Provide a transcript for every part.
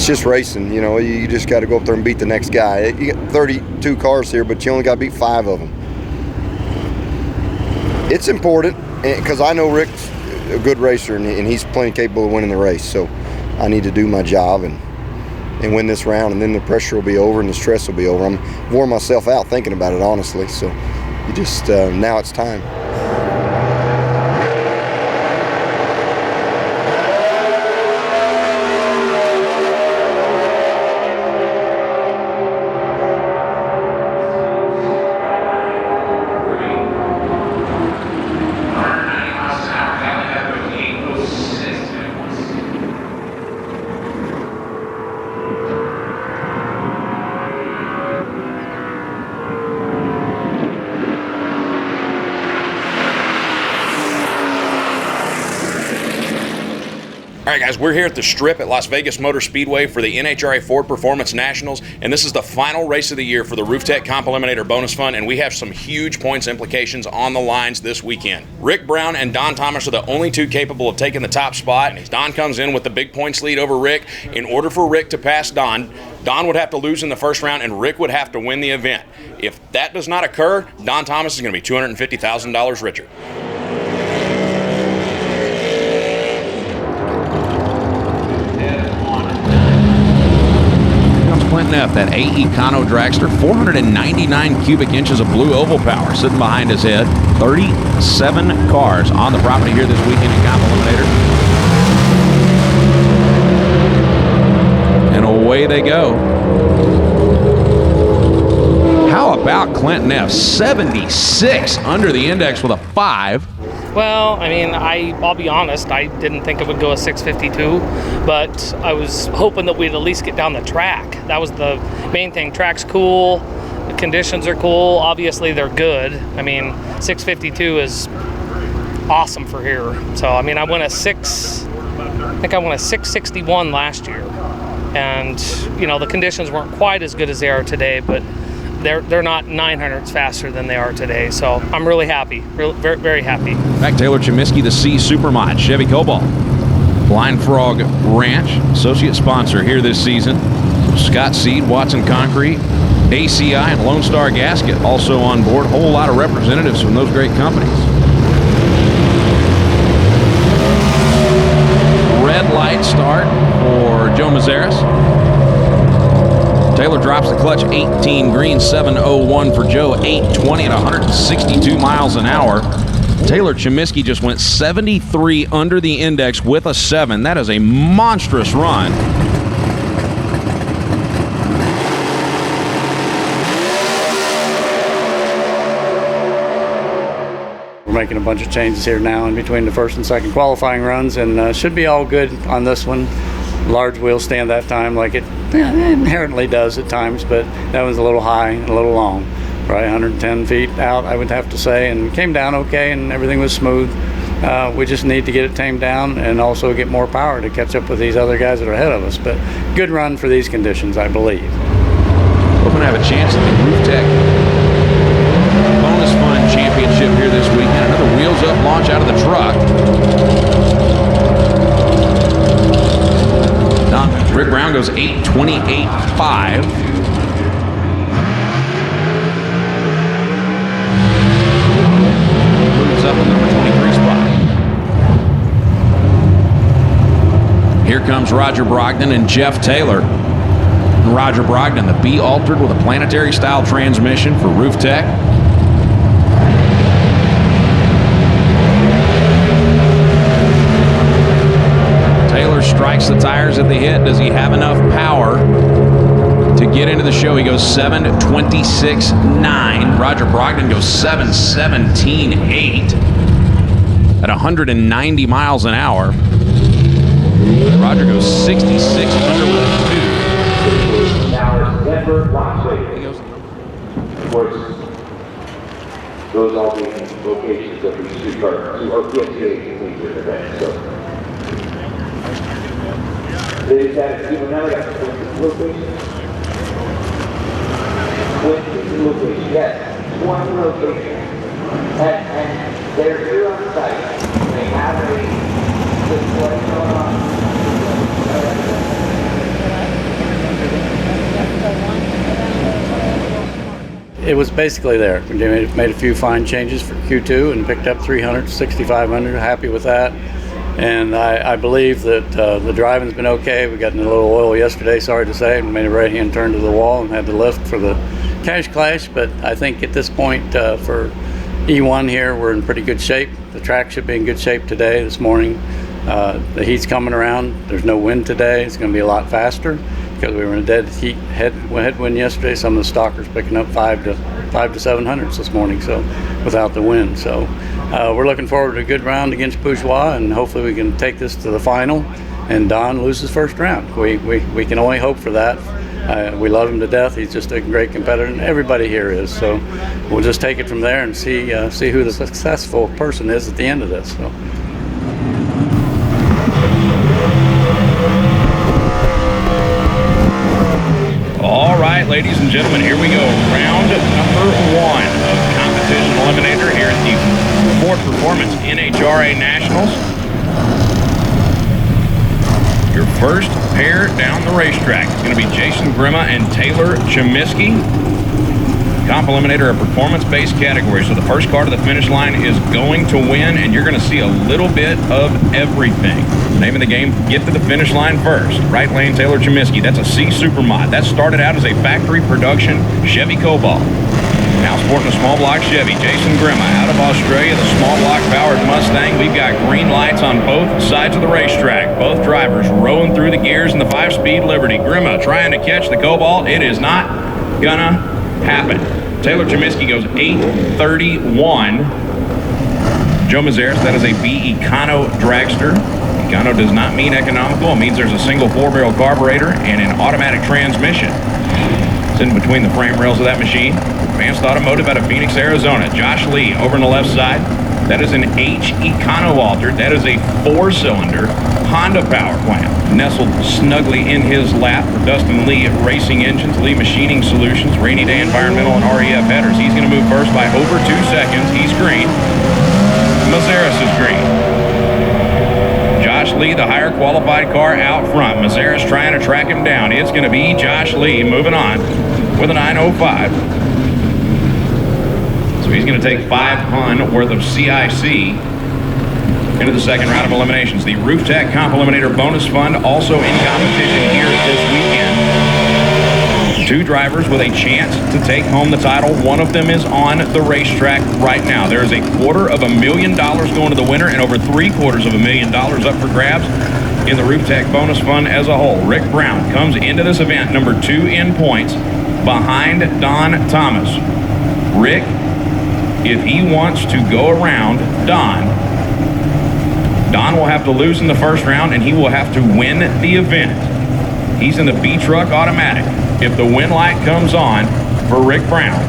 it's just racing. You know, you just got to go up there and beat the next guy. You got 32 cars here, but you only got to beat 5 of them. It's important because I know Rick's a good racer and he's plenty capable of winning the race. So I need to do my job and win this round, and then the pressure will be over and the stress will be over. I'm wore myself out thinking about it, honestly. So you just now it's time. All right, guys, we're here at the Strip at Las Vegas Motor Speedway for the NHRA Ford Performance Nationals, and this is the final race of the year for the Rooftec Comp Eliminator Bonus Fund, and we have some huge points implications on the lines this weekend. Rick Brown and Don Thomas are the only two capable of taking the top spot, and as Don comes in with the big points lead over Rick, in order for Rick to pass Don, Don would have to lose in the first round, and Rick would have to win the event. If that does not occur, Don Thomas is going to be $250,000 richer. Clinton F., that AE Econo dragster, 499 cubic inches of blue oval power sitting behind his head. 37 cars on the property here this weekend in Comp Eliminator. And away they go. How about Clinton F.? 76 under the index with a 5. Well, I mean, I'll be honest, I didn't think it would go a 652, but I was hoping that we'd at least get down the track. That was the main thing. Track's cool, the conditions are cool, obviously they're good. I mean, 652 is awesome for here. So, I mean, I won a 661 last year. And, you know, the conditions weren't quite as good as they are today, but they're not 900s faster than they are today, so I'm really happy, very, very happy. Back Taylor Chemiskey, the C Supermod, Chevy Cobalt. Blind Frog Ranch, associate sponsor here this season. Scott Seed, Watson Concrete, ACI, and Lone Star Gasket also on board. Whole lot of representatives from those great companies. Red light start for Joe Mazeris. Taylor drops the clutch, 18 green, 701 for Joe, 820 at 162 miles an hour. Taylor Chemiskey just went 73 under the index with a 7. That is a monstrous run. We're making a bunch of changes here now in between the first and second qualifying runs, and should be all good on this one. Large wheel stand that time, like it inherently does at times, but that was a little high and a little long. Probably 110 feet out, I would have to say, and came down okay, and everything was smooth. We just need to get it tamed down and also get more power to catch up with these other guys that are ahead of us. But good run for these conditions, I believe. Hoping to have a chance at the Rooftec Bonus Fund Championship here this weekend. Another wheels up launch out of the truck. Rick Brown goes 8:28.5. Moves up in the number 23 spot. Here comes Roger Brogdon and Jeff Taylor. And Roger Brogdon, the B altered with a planetary style transmission for Rooftec. Strikes the tires at the hit. Does he have enough power to get into the show? He goes 7:26.9. Roger Brogdon goes 7:17.8 at 190 miles an hour. Roger goes 66 under with a 2. Now Denver, Las Vegas. Of course, those all being locations of these two cars, or PSA completed events. So. Ladies and gentlemen, now we got the location. 20 locations, yes, 20 locations. And they're here on site. They have a display going on. it was basically there. We made a few fine changes for Q2 and picked up 300 to 6,500. Happy with that. And I believe that the driving's been okay. We got in a little oil yesterday, sorry to say, and made a right-hand turn to the wall and had to lift for the cash clash. But I think at this point for E1 here, we're in pretty good shape. The track should be in good shape today, this morning. The heat's coming around. There's no wind today. It's going to be a lot faster because we were in a dead heat headwind yesterday. Some of the stalkers picking up 5 to 700s this morning, so without the wind. So we're looking forward to a good round against Bourgeois, and hopefully we can take this to the final and Don loses first round. We can only hope for that. We love him to death. He's just a great competitor, and everybody here is. So we'll just take it from there and see who the successful person is at the end of this. So. All right, ladies and gentlemen, here we go. Round number 1 of Competition Eliminator here at the Ford Performance NHRA Nationals. Your first pair down the racetrack is going to be Jason Grima and Taylor Chemiski. Comp Eliminator, a performance-based category, so the first car to the finish line is going to win, and you're going to see a little bit of everything. Name of the game, get to the finish line first. Right lane, Taylor Chemiski. That's a C Supermod. That started out as a factory production Chevy Cobalt. Now sporting a small block Chevy. Jason Grima out of Australia, the small block powered Mustang. We've got green lights on both sides of the racetrack. Both drivers rowing through the gears in the 5-speed Liberty. Grima trying to catch the Cobalt. It is not gonna happen. Taylor Chemiski goes 8:31. Joe Mazeris, that is a B Econo dragster. Econo does not mean economical. It means there's a single 4-barrel carburetor and an automatic transmission. It's in between the frame rails of that machine. Advanced Automotive out of Phoenix, Arizona. Josh Lee over on the left side. That is an H Econo altered. That is a 4-cylinder Honda power plant. Nestled snugly in his lap for Dustin Lee at Racing Engines, Lee Machining Solutions, Rainy Day Environmental, and REF Headers. He's going to move first by over 2 seconds. He's green. Mazeris is green. Josh Lee, the higher qualified car out front. Mazeris trying to track him down. It's going to be Josh Lee moving on with a 9:05. So he's going to take 5 hun worth of CIC into the second round of eliminations. The Rooftec Comp Eliminator Bonus Fund also in competition here this weekend. 2 drivers with a chance to take home the title. One of them is on the racetrack right now. There is a $250,000 going to the winner and over $750,000 up for grabs in the Rooftec Bonus Fund as a whole. Rick Brown comes into this event number 2 in points behind Don Thomas. Rick, if he wants to go around Don will have to lose in the first round, and he will have to win the event. He's in the B-Truck automatic. If the win light comes on for Rick Brown,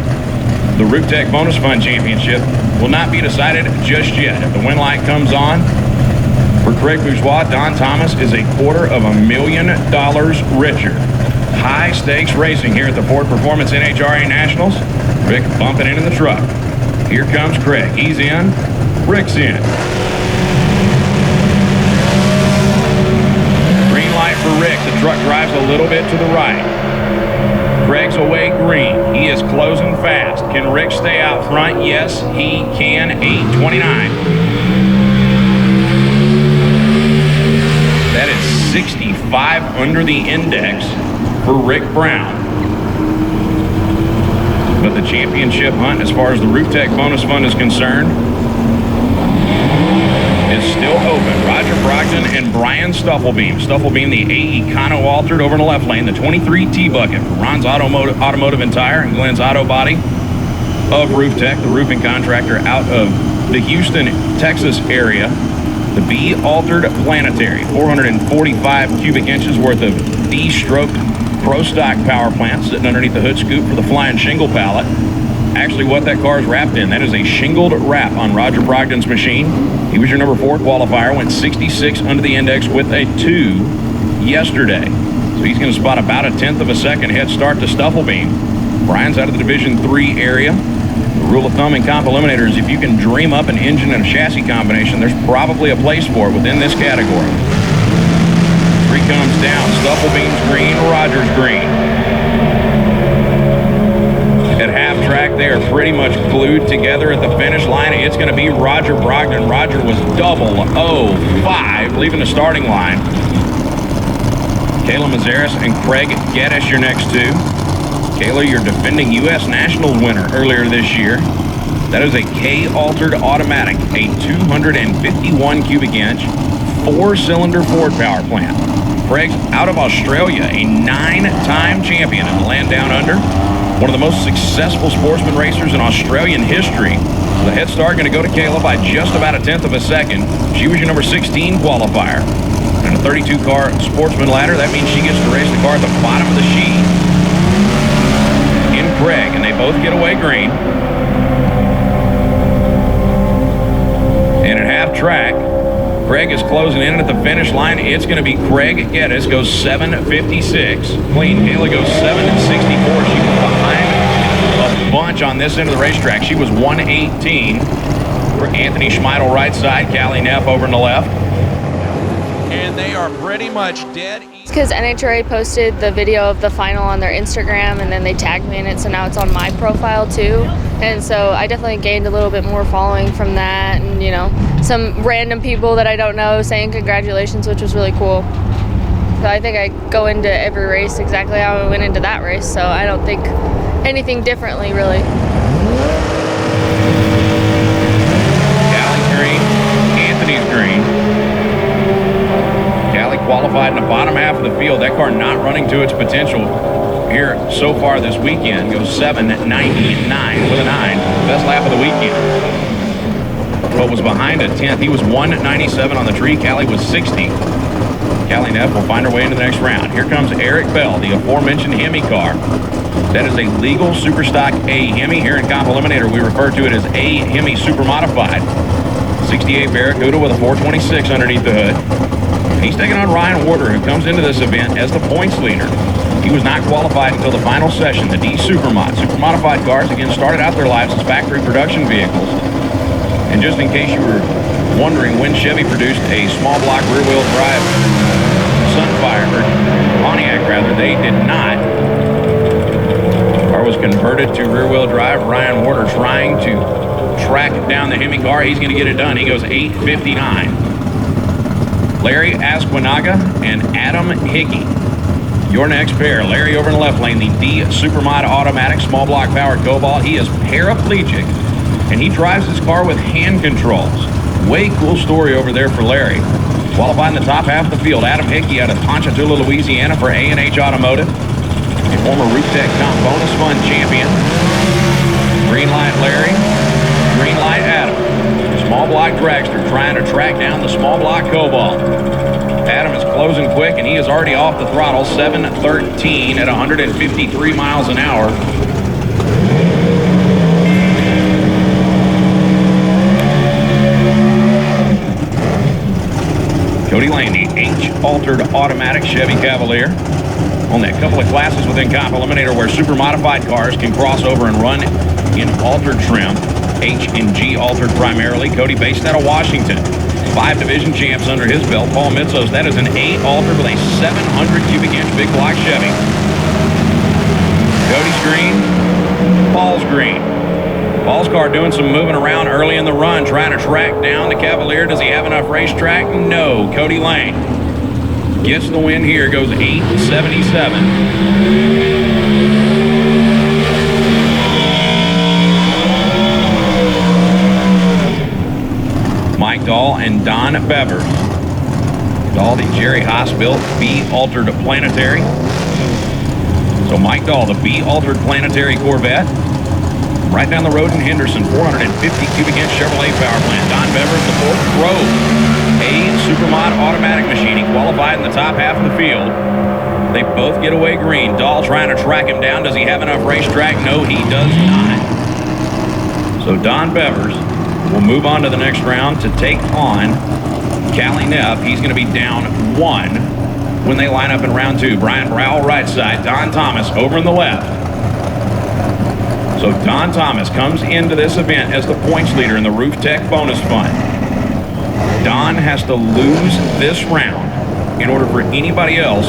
the Rooftec Bonus Fund Championship will not be decided just yet. If the win light comes on for Craig Bourgeois, Don Thomas is $250,000 richer. High stakes racing here at the Ford Performance NHRA Nationals. Rick bumping into the truck. Here comes Craig. He's in. Rick's in. For Rick, the truck drives a little bit to the right. Craig's away green. He is closing fast. Can Rick stay out front? Yes, he can. 8:29. That is 65 under the index for Rick Brown. But the championship hunt, as far as the Rooftec Bonus Fund is concerned, is still open. Roger Brogdon and Brian Stufflebeam. Stufflebeam, the A Econo altered over in the left lane. The 23 T-Bucket for Ron's Automotive and Tire and Glenn's Auto Body of Rooftec, the roofing contractor out of the Houston, Texas area. The B altered Planetary, 445 cubic inches worth of D-stroke Pro Stock power plant sitting underneath the hood scoop for the flying shingle pallet. Actually, what that car is wrapped in, that is a shingled wrap on Roger Brogdon's machine. He was your number 4 qualifier, went 66 under the index with a 2 yesterday. So he's going to spot about a 1/10 of a second head start to Stufflebeam. Brian's out of the Division 3 area. The rule of thumb in Comp Eliminator is if you can dream up an engine and a chassis combination, there's probably a place for it within this category. 3 comes down. Stufflebeam's green, Roger's green. At half track, together at the finish line. It's going to be Roger Brogdon. Roger was 005 leaving the starting line. Kayla Mazaris and Craig Geddes, your next two. Kayla, your defending U.S. Nationals winner earlier this year. That is a K-altered automatic, a 251 cubic inch, 4-cylinder Ford power plant. Craig's out of Australia, a 9-time champion in the land down under. One of the most successful sportsman racers in Australian history. The head start going to go to Kayla by just about a tenth of a second. She was your number 16 qualifier. And a 32-car sportsman ladder, that means she gets to race the car at the bottom of the sheet. In Craig, and they both get away green. And at half track, Craig is closing in at the finish line. It's going to be Craig Geddes, goes 7:56. Clean. Kayla goes 7:64. She was behind a bunch on this end of the racetrack. She was 1:18. For Anthony Schmeidel right side, Callie Neff over in the left. And they are pretty much dead. Because NHRA posted the video of the final on their Instagram, and then they tagged me in it, so now it's on my profile too. And so I definitely gained a little bit more following from that, and you know, some random people that I don't know saying congratulations, which was really cool. So I think I go into every race exactly how I went into that race, so I don't think anything differently really. Callie green, Anthony's green. Callie qualified in the bottom half of the field. That car not running to its potential here so far this weekend. Goes 7:99 with a 9. Best lap of the weekend. But was behind a 10th. He was 1:97 on the tree. Callie was 60. Callie Neff will find her way into the next round. Here comes Eric Bell, the aforementioned Hemi car. That is a legal Superstock A Hemi. Here in Comp Eliminator, we refer to it as A Hemi Super Modified. 68 Barracuda with a 426 underneath the hood. And he's taking on Ryan Warder, who comes into this event as the points leader. He was not qualified until the final session. The D Supermod. Super Modified cars, again, started out their lives as factory production vehicles. And just in case you were wondering when Chevy produced a small block rear-wheel drive Sunfire, or Pontiac rather, they did not. The car was converted to rear-wheel drive. Ryan Warder trying to track down the Hemi car. He's going to get it done. He goes 8:59. Larry Asquinaga and Adam Hickey, your next pair. Larry over in the left lane, the D Supermod automatic small block powered Cobalt. He is paraplegic, and he drives his car with hand controls. Way cool story over there for Larry. Qualified in the top half of the field, Adam Hickey out of Ponchatoula, Louisiana for A&H Automotive. A former Rooftec Comp Bonus Fund champion. Green light Larry, green light Adam. Small block dragster trying to track down the small block Cobalt. Adam is closing quick, and he is already off the throttle, 7:13 at 153 miles an hour. Cody Lane, the H-altered automatic Chevy Cavalier. Only a couple of classes within Comp Eliminator where super modified cars can cross over and run in altered trim. H and G altered primarily. Cody based out of Washington. 5 division champs under his belt. Paul Mitzos, that is an 8 altered with a 700 cubic inch big block Chevy. Cody's green, Paul's green. Paul's car doing some moving around early in the run, trying to track down the Cavalier. Does he have enough racetrack? No. Cody Lane gets the win here, goes 8:77. Mike Dahl and Don Bevers. Dahl, the Jerry Haas built B-altered planetary. So Mike Dahl, the B-altered planetary Corvette. Right down the road in Henderson, 450 cubic inch Chevrolet power plant. Don Bevers, the Ford Grove, a Supermod automatic machine. He qualified in the top half of the field. They both get away green. Dahl trying to track him down. Does he have enough racetrack? No, he does not. So Don Bevers will move on to the next round to take on Callie Neff. He's going to be down 1 when they line up in round 2. Brian Browell right side, Don Thomas over in the left. So Don Thomas comes into this event as the points leader in the Rooftec bonus fund. Don has to lose this round in order for anybody else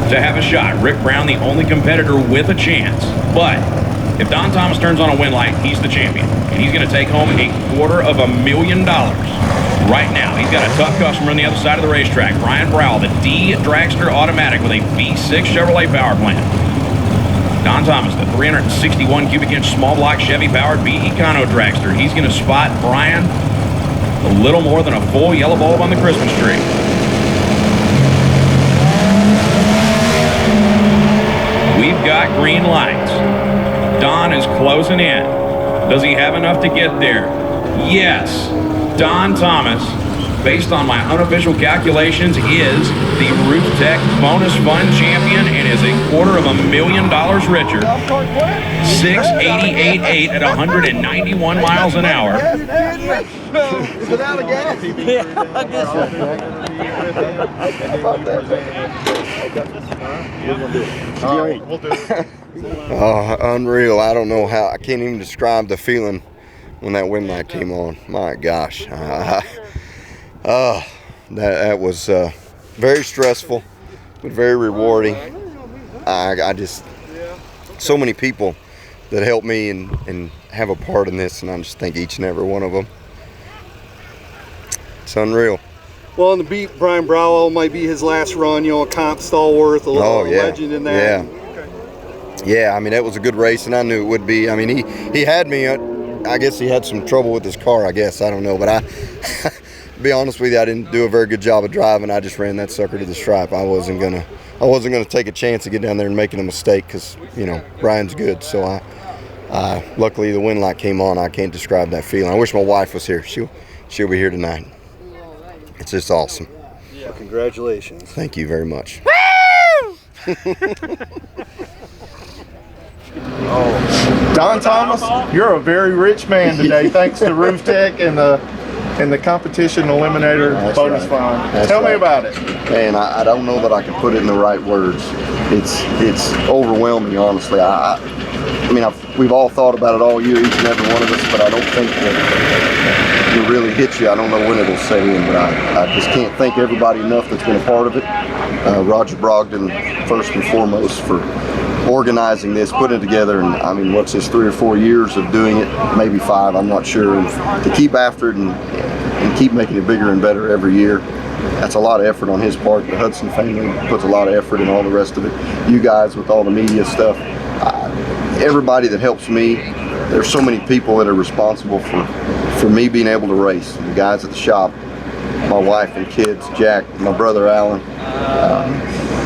to have a shot. Rick Brown, the only competitor with a chance. But If Don Thomas turns on a win light, he's the champion. And he's going to take home $250,000 right now. He's got a tough customer on the other side of the racetrack. Brian Browell, the D Dragster Automatic with a V6 Chevrolet power plant. Don Thomas, the 361 cubic inch small block Chevy powered B Econo Dragster. He's going to spot Brian a little more than a full yellow bulb on the Christmas tree. We've got green lights. Don is closing in. Does he have enough to get there? Yes. Don Thomas, based on my unofficial calculations, is the Rooftec bonus fund champion and is $250,000 richer. 688.8 at 191 miles an hour. Is it out of gas? Yeah, I guess Unreal. I don't know how. I can't even describe the feeling when that wind light came on. My gosh. That was very stressful, but very rewarding. I just, so many people that helped me and have a part in this, and I just thank each and every one of them. It's unreal. Well, and to beat Brian Browell might be his last run, a comp stalwart, a legend in that. Yeah, I mean, that was a good race, and I knew it would be. I mean, he had me, I guess he had some trouble with his car, I guess. I don't know, but to be honest with you, I didn't do a very good job of driving. I just ran that sucker to the stripe. I wasn't gonna take a chance to get down there and making a mistake because, Brian's good. So luckily the wind light came on. I can't describe that feeling. I wish my wife was here. She'll be here tonight. It's just awesome. Well, congratulations. Thank you very much. Don Thomas, you're a very rich man today, thanks to Rooftec and the Competition Eliminator bonus fund. Tell me about it. Man, I don't know that I can put it in the right words. It's overwhelming, honestly. I mean, we've all thought about it all year, each and every one of us, but I don't think that it really hits you. I don't know when it'll set in, but I just can't thank everybody enough that's been a part of it. Roger Brogdon, first and foremost, for organizing this, putting it together, and I mean, what's this, 3 or 4 years of doing it, maybe 5, I'm not sure, and to keep after it and keep making it bigger and better every year. That's a lot of effort on his part. The Hudson family puts a lot of effort in all the rest of it. You guys with all the media stuff, everybody that helps me. There's so many people that are responsible for me being able to race. The guys at the shop, my wife and kids, Jack, my brother Alan,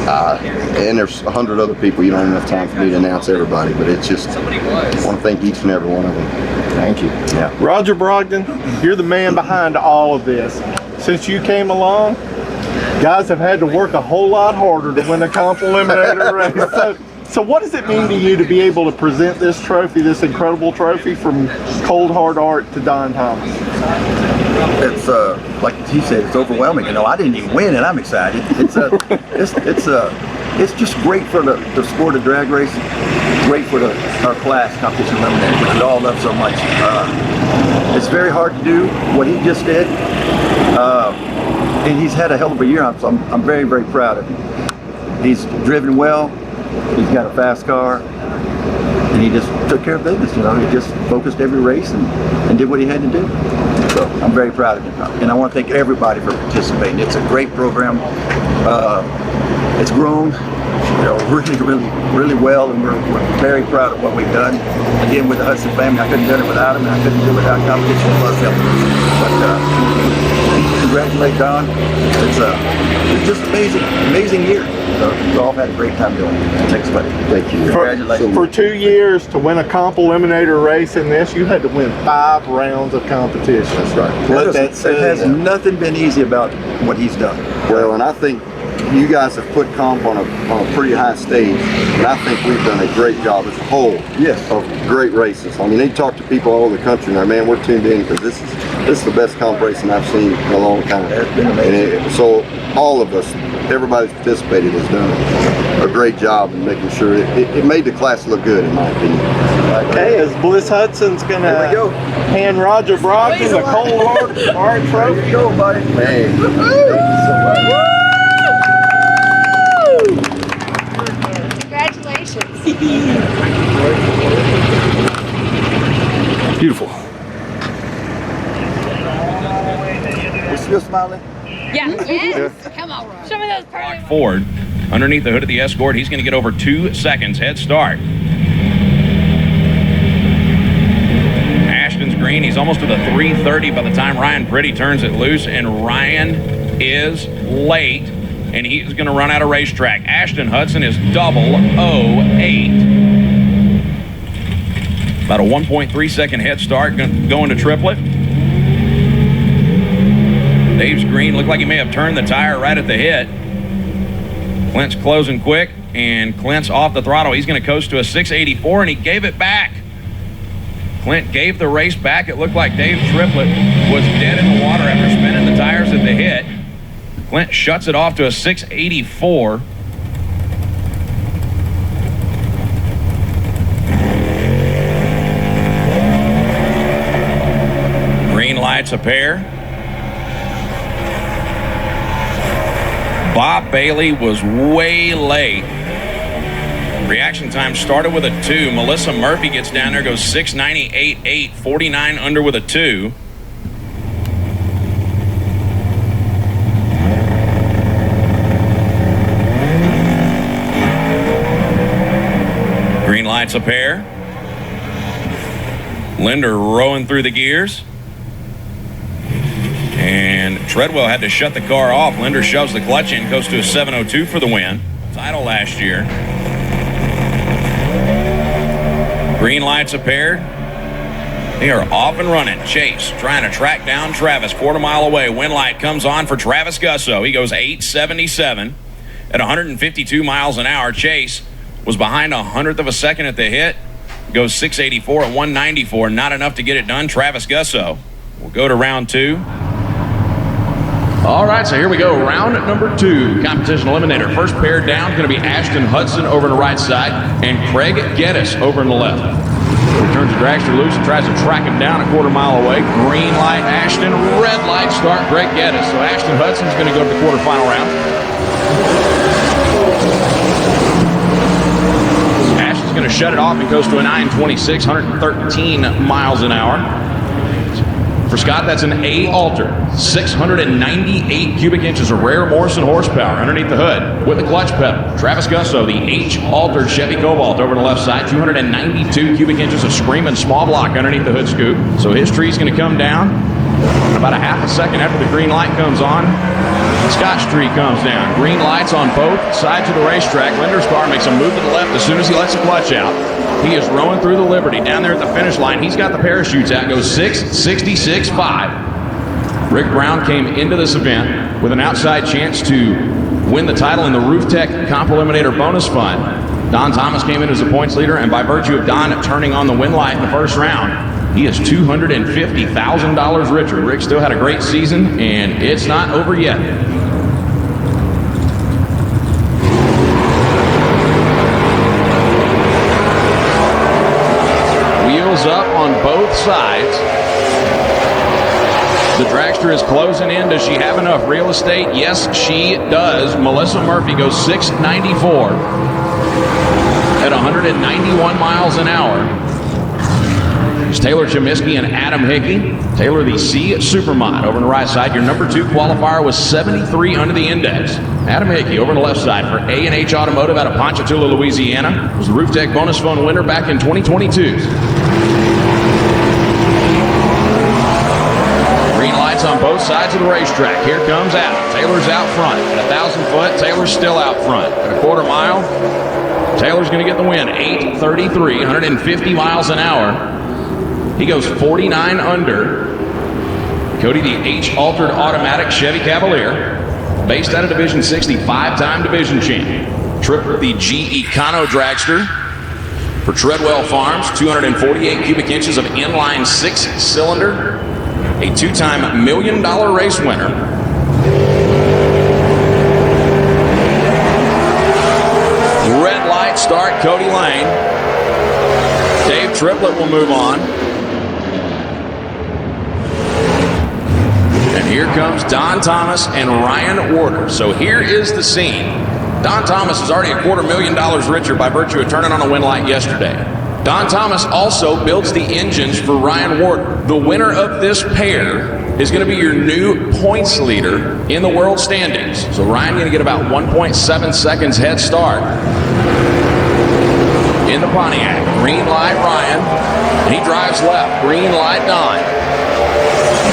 and there's 100 other people. You don't have enough time for me to announce everybody, but it's just, I want to thank each and every one of them. Thank you. Yeah. Roger Brogdon, you're the man behind all of this. Since you came along, guys have had to work a whole lot harder to win a comp eliminator race. So what does it mean to you to be able to present this trophy, this incredible trophy, from cold hard art to Don Thomas? It's like he said, it's overwhelming. I didn't even win, and I'm excited. It's just great for the sport of drag racing, great for our class, Competition Eliminator, which we all love so much. It's very hard to do what he just did, and he's had a hell of a year. So I'm very, very proud of him. He's driven well. He's got a fast car, and he just took care of business. He just focused every race and did what he had to do. So I'm very proud of him, and I want to thank everybody for participating. It's a great program. It's grown, really, really, really well, and we're very proud of what we've done. Again, with the Hudson family, I couldn't have done it without him, and I couldn't do it without CompetitionPlus help. But congratulate Don. It's just amazing year. So we've all had a great time doing it. Thanks, buddy. Thank you. Congratulations. For 2 years to win a comp eliminator race in this, you had to win 5 rounds of competition. That's right. It has nothing been easy about what he's done. Well, and I think you guys have put comp on a pretty high stage, and I think we've done a great job as a whole. Yes. Of great races. I mean, they talk to people all over the country now, man, we're tuned in because this is the best comp racing I've seen in a long time. It's been amazing. So all of us, everybody that's participated has done a great job in making sure it made the class look good, in my opinion. Okay, as Bliss Hudson's going to hand Roger Brogdon the cold hard trophy. Here you go, buddy. Man. Thank you so much. Congratulations. Beautiful. We still smiling? Yeah. Yes. Come on, Ron. Show me those pearly Ford underneath the hood of the Escort. He's going to get over 2 seconds head start. Ashton's green. He's almost to the 330 by the time Ryan Pretty turns it loose, and Ryan is late, and he is going to run out of racetrack. Ashton Hudson is 008. About a 1.3 second head start going to triplet. Dave's green looked like he may have turned the tire right at the hit. Clint's closing quick, and Clint's off the throttle. He's going to coast to a 684, and he gave it back. Clint gave the race back. It looked like Dave Triplett was dead in the water after spinning the tires at the hit. Clint shuts it off to a 684. Green lights a pair. Bob Bailey was way late. Reaction time started with a 2. Melissa Murphy gets down there, goes 698.8, 49 under with a 2. Green lights a pair. Linder rowing through the gears. And Treadwell had to shut the car off. Linder shoves the clutch in, goes to a 702 for the win. Title last year. Green lights a pair. They are off and running. Chase trying to track down Travis, quarter mile away. Win light comes on for Travis Gusso. He goes 877 at 152 miles an hour. Chase was behind 100th of a second at the hit. Goes 684 at 194. Not enough to get it done. Travis Gusso will go to round 2. All right, so here we go. Round number 2, competition eliminator. First pair down is going to be Ashton Hudson over on the right side and Craig Geddes over on the left. He turns the dragster loose and tries to track him down a quarter mile away. Green light, Ashton. Red light, start Craig Geddes. So Ashton Hudson's going to go to the quarterfinal round. Ashton's going to shut it off and goes to a 926, 113 miles an hour. For Scott, that's an A Alter, 698 cubic inches of rare Morrison horsepower underneath the hood with the clutch pedal. Travis Gusso, the H Altered Chevy Cobalt over the left side, 292 cubic inches of screaming small block underneath the hood scoop. So his tree's going to come down about a half a second after the green light comes on. Scott's tree comes down. Green lights on both sides of the racetrack. Linder's car makes a move to the left as soon as he lets the clutch out. He is rowing through the Liberty down there at the finish line. He's got the parachutes out. Goes 6:66.5. Rick Brown came into this event with an outside chance to win the title in the Rooftec Comp Eliminator Bonus Fund. Don Thomas came in as the points leader, and by virtue of Don turning on the win light in the first round, he is $250,000 richer. Rick still had a great season, and it's not over yet. Wheels up on both sides. The dragster is closing in. Does she have enough real estate? Yes, she does. Melissa Murphy goes 694 at 191 miles an hour. It's Taylor Chemiskey and Adam Hickey. Taylor, the C Supermod over on the right side. Your number 2 qualifier was 73 under the index. Adam Hickey over on the left side for A&H Automotive out of Ponchatoula, Louisiana. Was the Rooftec Bonus Fund winner back in 2022. Green lights on both sides of the racetrack. Here comes Adam. Taylor's out front. At 1,000 foot, Taylor's still out front. At a quarter mile, Taylor's going to get the win. 8:33, 150 miles an hour. He goes 49 under. Cody, the H Altered Automatic Chevy Cavalier, based out of Division 60, 5-time division champion. Tripper, the G Econo Dragster for Treadwell Farms, 248 cubic inches of inline 6-cylinder, a 2-time $1 million race winner. Red light start, Cody Lane. Dave Triplett will move on. And here comes Don Thomas and Ryan Warder. So here is the scene. Don Thomas is already $250,000 richer by virtue of turning on a win like yesterday. Don Thomas also builds the engines for Ryan Ward. The winner of this pair is going to be your new points leader in the world standings. So Ryan going to get about 1.7 seconds head start in the Pontiac. Green light Ryan, and he drives left. Green light Don.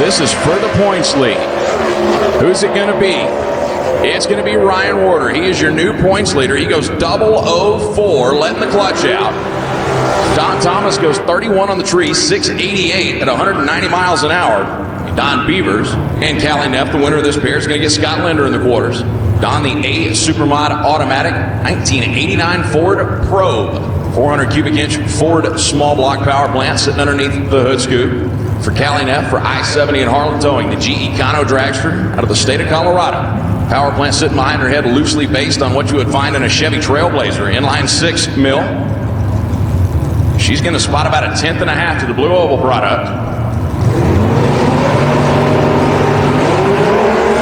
This is for the points lead. Who's it going to be? It's going to be Ryan Warder. He is your new points leader. He goes 004, letting the clutch out. Don Thomas goes 31 on the tree, 688 at 190 miles an hour. Don Beavers and Callie Neff, the winner of this pair, is going to get Scott Linder in the quarters. Don, the A Supermod Automatic 1989 Ford Probe, 400 cubic inch Ford small block power plant sitting underneath the hood scoop. For Callie Neff, for I-70 and Harlan Towing, the G Econo Dragster out of the state of Colorado. Power plant sitting behind her head, loosely based on what you would find in a Chevy Trailblazer, inline 6 mil. She's going to spot about 1/10 and a half to the Blue Oval product.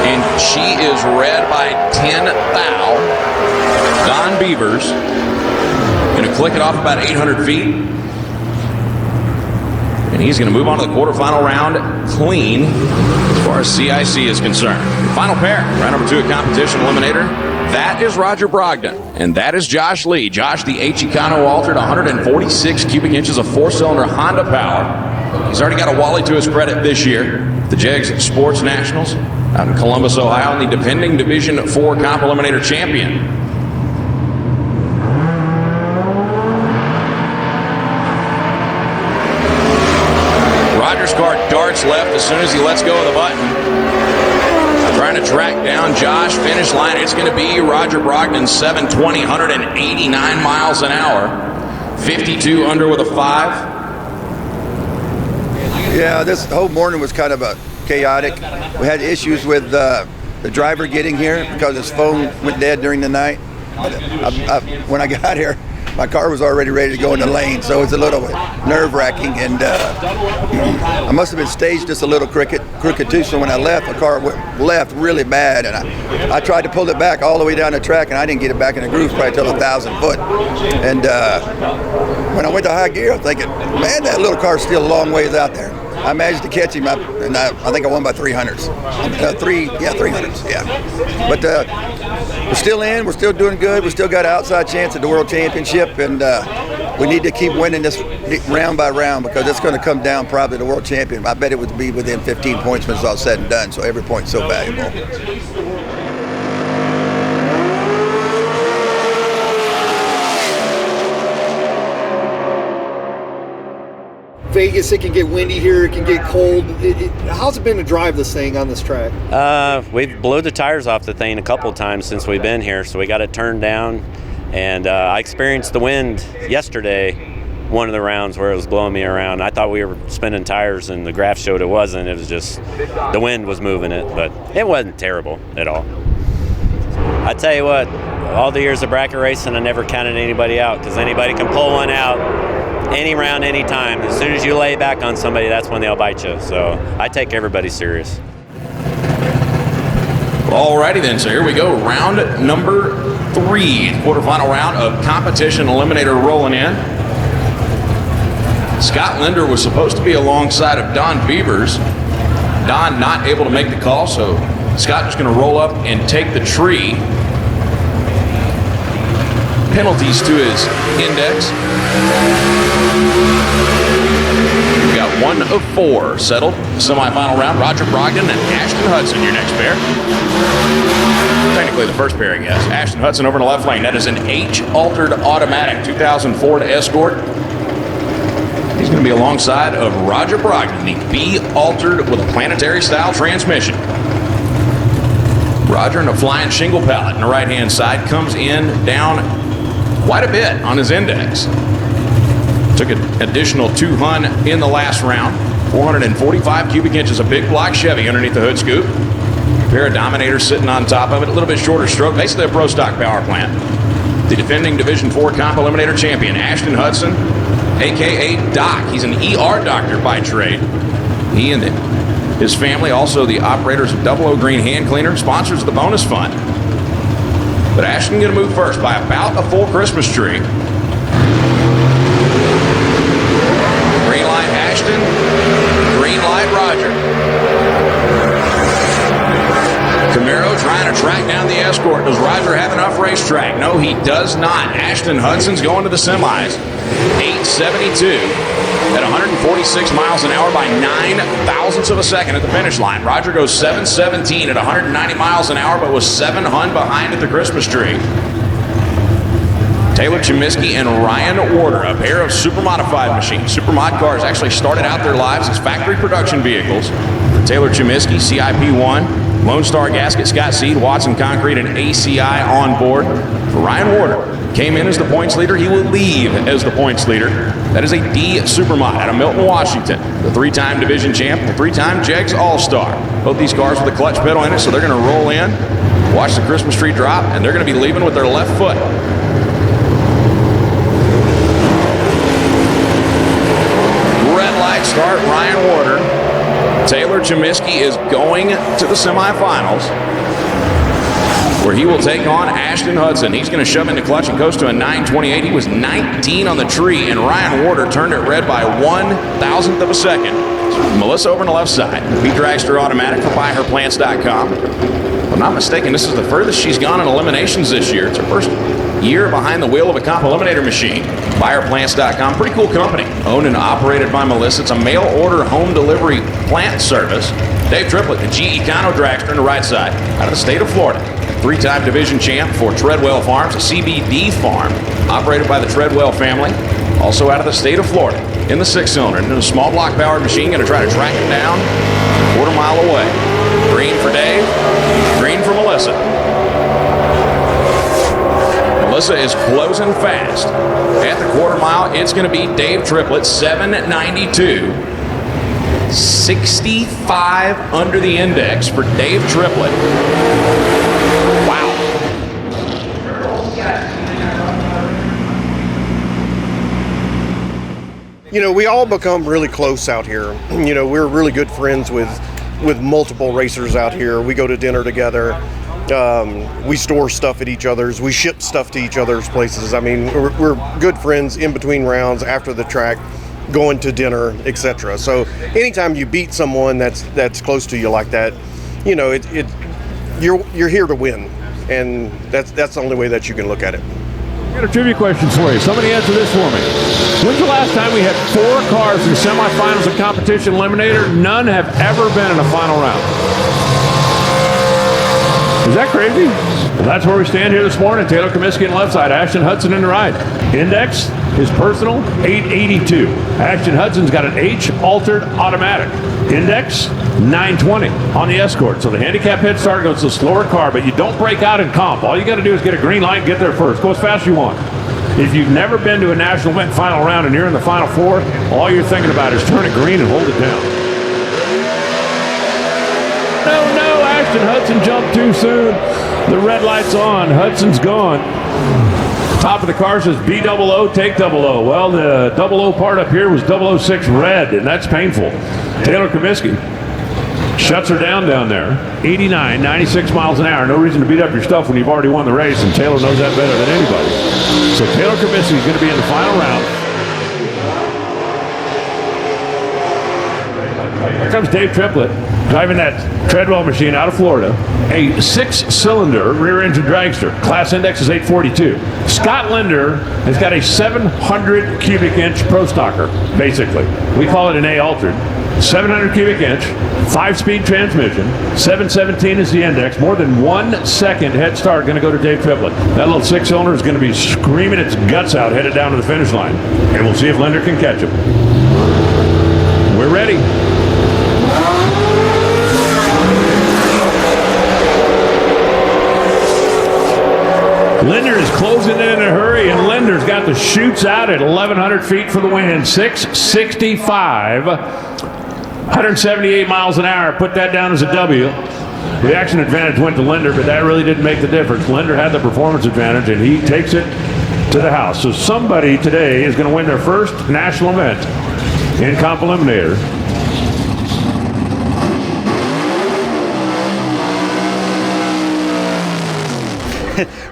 And she is red by 10 thou. Don Beavers going to click it off about 800 feet. And he's going to move on to the quarterfinal round clean as far as CIC is concerned. Final pair, round number 2 at Competition Eliminator. That is Roger Brogdon, and that is Josh Lee. Josh, the H Econo altered 146 cubic inches of 4-cylinder Honda power. He's already got a Wally to his credit this year. The JEGS Sports Nationals out in Columbus, Ohio, and the defending Division 4 Comp Eliminator champion. Roger's car darts left as soon as he lets go of the button. Trying to track down Josh. Finish line, it's going to be Roger Brogdon, 720, 189 miles an hour. 52 under with a 5. Yeah, this whole morning was kind of chaotic. We had issues with the driver getting here because his phone went dead during the night. When I got here, my car was already ready to go in the lane, so it's a little nerve-wracking, and I must have been staged just a little crooked too, so when I left, the car left really bad, and I tried to pull it back all the way down the track, and I didn't get it back in the groove probably till 1,000 foot. And when I went to high gear, I'm thinking, man, that little car's still a long ways out there. I managed to catch him, and I think I won by 300s. 300s, yeah. But we're still in. We're still doing good. We still got an outside chance at the World Championship, and we need to keep winning this round by round because it's going to come down probably to the World Champion. I bet it would be within 15 points when it's all said and done, so every point's so valuable. Vegas, it can get windy here, it can get cold. How's it been to drive this thing on this track? We've blew the tires off the thing a couple times since we've been here, so we got it turned down. And I experienced the wind yesterday, one of the rounds where it was blowing me around. I thought we were spinning tires, and the graph showed it wasn't. It was just the wind was moving it, but it wasn't terrible at all. I tell you what, all the years of bracket racing, I never counted anybody out because anybody can pull one out any round, any time. As soon as you lay back on somebody, that's when they'll bite you. So I take everybody serious. Alrighty then, so here we go. Round number 3, quarterfinal round of Competition Eliminator rolling in. Scott Linder was supposed to be alongside of Don Beavers. Don not able to make the call, so Scott just going to roll up and take the tree. Penalties to his index. We got 1 of 4 settled. Semifinal round, Roger Brogdon and Ashton Hudson, your next pair. Technically the first pair, I guess. Ashton Hudson over in the left lane. That is an H-altered automatic 2000 Ford Escort. He's going to be alongside of Roger Brogdon, the B-altered with a planetary-style transmission. Roger in a flying shingle pallet on the right-hand side comes in down quite a bit on his index. Took an additional 2 hun in the last round. 445 cubic inches of big block Chevy underneath the hood scoop. A pair of Dominators sitting on top of it. A little bit shorter stroke. Basically a pro stock power plant. The defending Division 4 Comp Eliminator champion, Ashton Hudson, a.k.a. Doc. He's an ER doctor by trade. He and his family, also the operators of 00 Green Hand Cleaner, sponsors of the bonus fund. But Ashton going to move first by about a full Christmas tree. Green light Ashton, green light Roger. Camaro trying to track down the Escort. Does Roger have enough racetrack? No, he does not. Ashton Hudson's going to the semis. 8:72 at 146 miles an hour by 9 thousandths of a second at the finish line. Roger goes 7:17 at 190 miles an hour, but was 7 hun behind at the Christmas tree. Taylor Chemiski and Ryan Warder, a pair of super modified machines. Supermod cars actually started out their lives as factory production vehicles. For Taylor Chemiski, CIP1, Lone Star Gasket, Scott Seed, Watson Concrete, and ACI on board. For Ryan Warder, came in as the points leader. He will leave as the points leader. That is a D Supermod out of Milton, Washington. The 3-time division champ, the 3-time Jegs All-Star. Both these cars with a clutch pedal in it, so they're going to roll in, watch the Christmas tree drop, and they're going to be leaving with their left foot. Red light start, Ryan Warder. Taylor Chemiski is going to the semifinals, where he will take on Ashton Hudson. He's going to shove into clutch and coast to a 9:28. He was 19 on the tree, and Ryan Warder turned it red by 1 thousandth of a second. Melissa over on the left side. Pete Dragster Automatic for buyherplants.com. If I'm not mistaken, this is the furthest she's gone in eliminations this year. It's her first year behind the wheel of a Comp Eliminator machine. Buyherplants.com, pretty cool company. Owned and operated by Melissa. It's a mail order home delivery plant service. Dave Triplett, the G Econo Dragster on the right side, out of the state of Florida. 3-time division champ for Treadwell Farms, a CBD farm operated by the Treadwell family. Also out of the state of Florida in the 6-cylinder. And a small block powered machine, going to try to track him down a quarter mile away. Green for Dave, green for Melissa. Melissa is closing fast. At the quarter mile, it's going to be Dave Triplett, 7:92. 65 under the index for Dave Triplett. Wow. You know, we all become really close out here. You know, we're really good friends with multiple racers out here. We go to dinner together. We store stuff at each other's. We ship stuff to each other's places. I mean, we're good friends in between rounds, after the track, going to dinner, etc. So anytime you beat someone that's close to you like that, you know, you're here to win, and that's the only way that you can look at it. I got a trivia question for you. Somebody answer this for me. When's the last time we had 4 cars in semifinals of Competition Eliminator? None have ever been in a final round. Is that crazy? Well, that's where we stand here this morning. Taylor Chemiski on the left side, Ashton Hudson in the right. Index, his personal, 882. Ashton Hudson's got an H altered automatic. Index, 920 on the Escort. So the handicap head start goes to a slower car, but you don't break out in comp. All you got to do is get a green light and get there first. Go as fast as you want. If you've never been to a national event final round and you're in the final 4, all you're thinking about is turn it green and hold it down. No, Ashton Hudson jumped too soon. The red light's on. Hudson's gone. Top of the car says B00, take 00. Well, the 00 part up here was 006 red, and that's painful. Taylor Chemiski shuts her down there. 89, 96 miles an hour. No reason to beat up your stuff when you've already won the race, and Taylor knows that better than anybody. So Taylor Chemiski is going to be in the final round. Here comes Dave Triplett, driving that Treadwell machine out of Florida. A 6-cylinder rear-engine dragster. Class index is 842. Scott Linder has got a 700 cubic inch Pro Stocker, basically. We call it an A altered. 700 cubic inch, 5-speed transmission, 717 is the index. More than 1 second head start going to go to Dave Triplett. That little 6-cylinder is going to be screaming its guts out, headed down to the finish line. And we'll see if Linder can catch him. We're ready. Linder is closing in a hurry, and Linder's got the chutes out at 1,100 feet for the win. 665, 178 miles an hour. Put that down as a W. The action advantage went to Linder, but that really didn't make the difference. Linder had the performance advantage, and he takes it to the house. So somebody today is going to win their first national event in Comp Eliminator.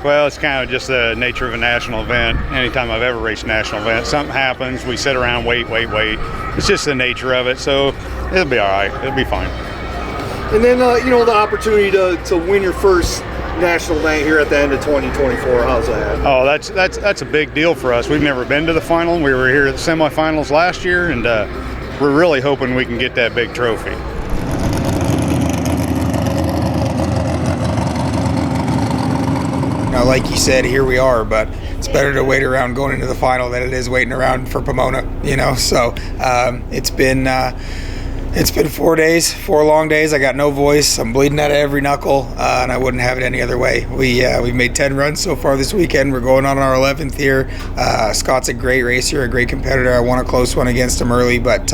Well, it's kind of just the nature of a national event. Anytime I've ever raced a national event, something happens, we sit around, wait. It's just the nature of it, so it'll be all right. It'll be fine. And then, you know, the opportunity to win your first national event here at the end of 2024, how's that? Oh, that's a big deal for us. We've never been to the final. We were here at the semifinals last year, and we're really hoping we can get that big trophy. Now, like you said, here we are, but it's better to wait around going into the final than it is waiting around for Pomona, you know. So it's been 4 days, 4 long days. I got no voice. I'm bleeding out of every knuckle, and I wouldn't have it any other way. We've made 10 runs so far this weekend. We're going on our 11th here. Scott's a great racer, a great competitor. I won a close one against him early, but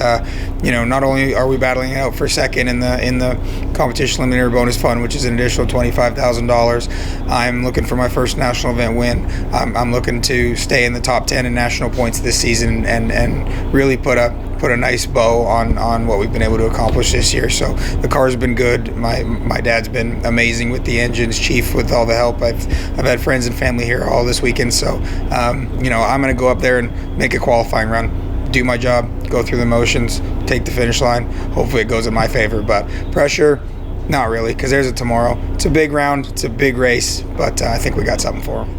you know, not only are we battling it out for second in the competition eliminator bonus fund, which is an additional $25,000, I'm looking for my first national event win. I'm looking to stay in the top 10 in national points this season and really put a nice bow on what we've been able to accomplish this year. So the car's been good. My dad's been amazing with the engines, Chief with all the help. I've had friends and family here all this weekend. So you know, I'm gonna go up there and make a qualifying run, do my job, go through the motions, take the finish line. Hopefully it goes in my favor, but pressure, not really, because there's a tomorrow. It's a big round, it's a big race, but I think we got something for them.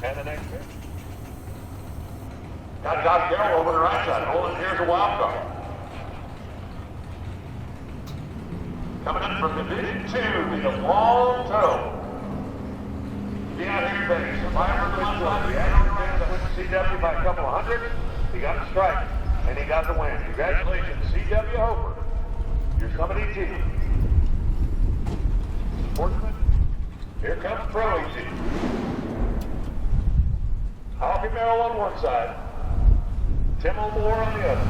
And the next pitch. Got Josh Garrell over the right side. Holding here's a wild card. Coming up from Division 2, the long toe. Be out here in Vegas. Survivor of the month. The annual event that went to CW by a couple of hundred. He got a strike, and he got the win. Congratulations, CW Hofer. Your company team. Sportsman, here comes Pro EC. Hockey Merrill on one side, Tim O'More on the other.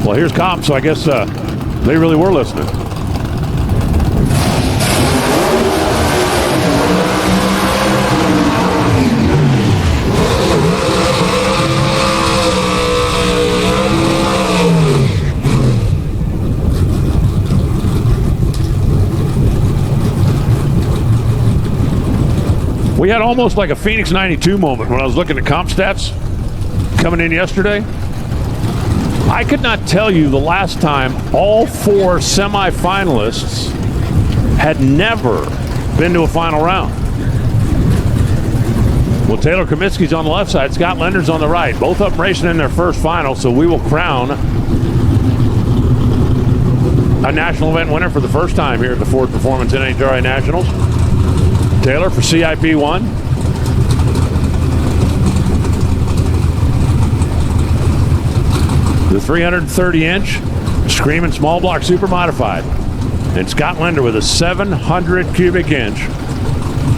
Well, here's Comp, so I guess they really were listening. We had almost like a Phoenix 92 moment when I was looking at comp stats coming in yesterday. I could not tell you the last time all 4 semifinalists had never been to a final round. Well, Taylor Comiskey's on the left side, Scott Lender's on the right. Both of them racing in their first final, so we will crown a national event winner for the first time here at the Ford Performance NHRA Nationals. Taylor for CIP 1. The 330-inch Screaming Small Block Super Modified. And Scott Lender with a 700 cubic inch,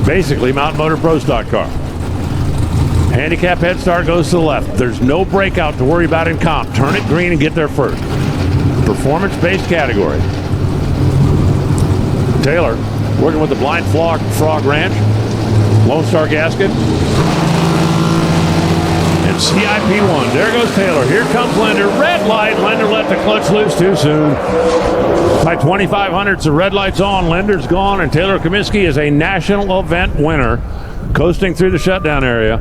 basically Mountain Motor Pro Stock car. Handicap head start goes to the left. There's no breakout to worry about in comp. Turn it green and get there first. Performance-based category. Taylor working with the Blind Frog Ranch, Lone Star Gasket, and CIP1. There goes Taylor. Here comes Lender. Red light. Lender let the clutch loose too soon. By 2,500, the red light's on. Lender's gone, and Taylor Comiskey is a national event winner, coasting through the shutdown area.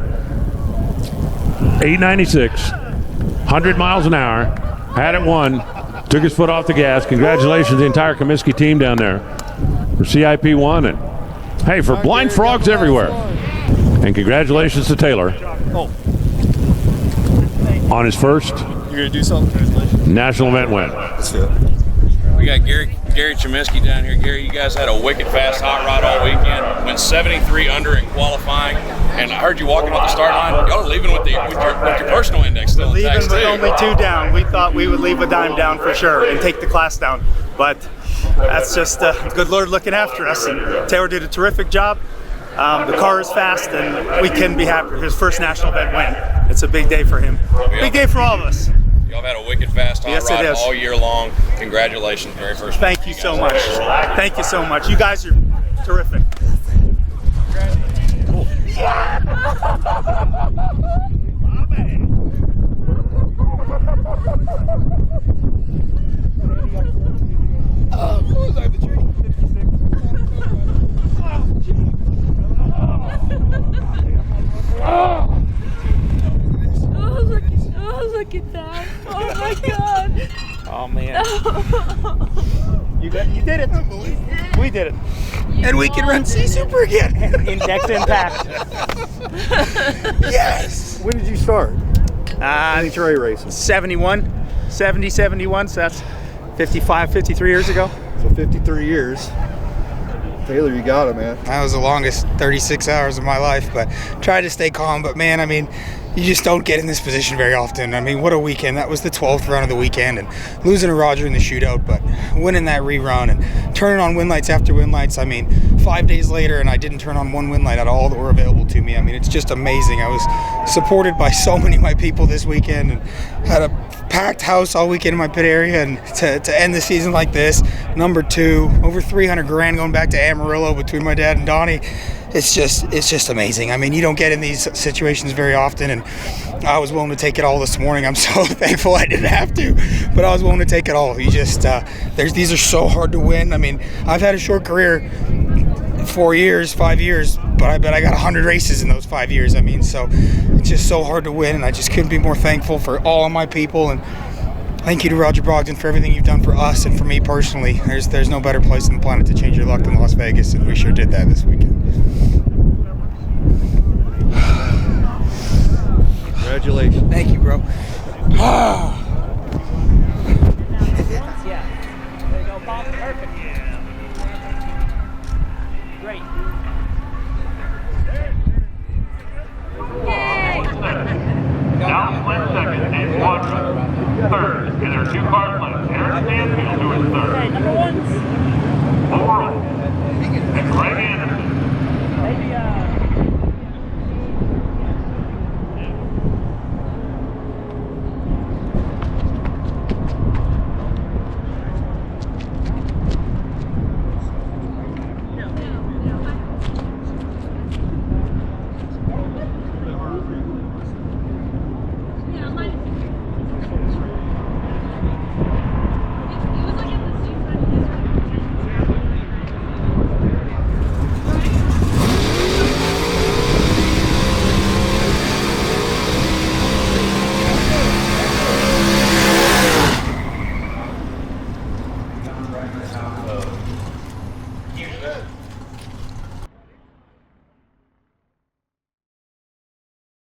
896, 100 miles an hour. Had it won. Took his foot off the gas. Congratulations to the entire Comiskey team down there for CIP1, and hey, for Blind Frogs everywhere. And congratulations to Taylor on his first You're gonna do something? national event win. Let's do it. We got Gary Gary Cheminsky down here. Gary, you guys had a wicked fast hot rod all weekend. Went 73 under in qualifying, and I heard you walking off the start line. Y'all are leaving with your personal index still Leaving intact, with too. only 2 down. We thought we would leave a dime down for sure and take the class down, but that's just the good Lord looking after us. And Taylor did a terrific job. The car is fast, and we couldn't be happier. His first national event win. It's a big day for him. Big day for all of us. Y'all have had a wicked fast hot rod all year long. Congratulations, very first. Thank you so much. Thank you so much. You guys are terrific. Look at that. Oh my God. Oh man. You did it. We did it. And we can run C Super again. Index impact. Yes. When did you start? NHRA racing? 71. 71, so that's 55, 53 years ago. So 53 years. Taylor, you got it, man. That was the longest 36 hours of my life, but tried to stay calm. But man, I mean, you just don't get in this position very often. I mean, what a weekend. That was the 12th run of the weekend, and losing to Roger in the shootout, but winning that rerun and turning on win lights after win lights. I mean, 5 days later, and I didn't turn on one win light out of all that were available to me. I mean, it's just amazing. I was supported by so many of my people this weekend and had a packed house all weekend in my pit area, and to end the season like this, number 2, over 300 grand going back to Amarillo between my dad and Donnie. It's just amazing. I mean, you don't get in these situations very often, and I was willing to take it all this morning. I'm so thankful I didn't have to, but I was willing to take it all. You just these are so hard to win. I mean, I've had a short career, 4 years, 5 years, but I bet I got 100 races in those 5 years. I mean, so it's just so hard to win, and I just couldn't be more thankful for all of my people. And thank you to Roger Brogdon for everything you've done for us and for me personally. There's no better place on the planet to change your luck than Las Vegas, and we sure did that this weekend. Congratulations. Thank you, bro.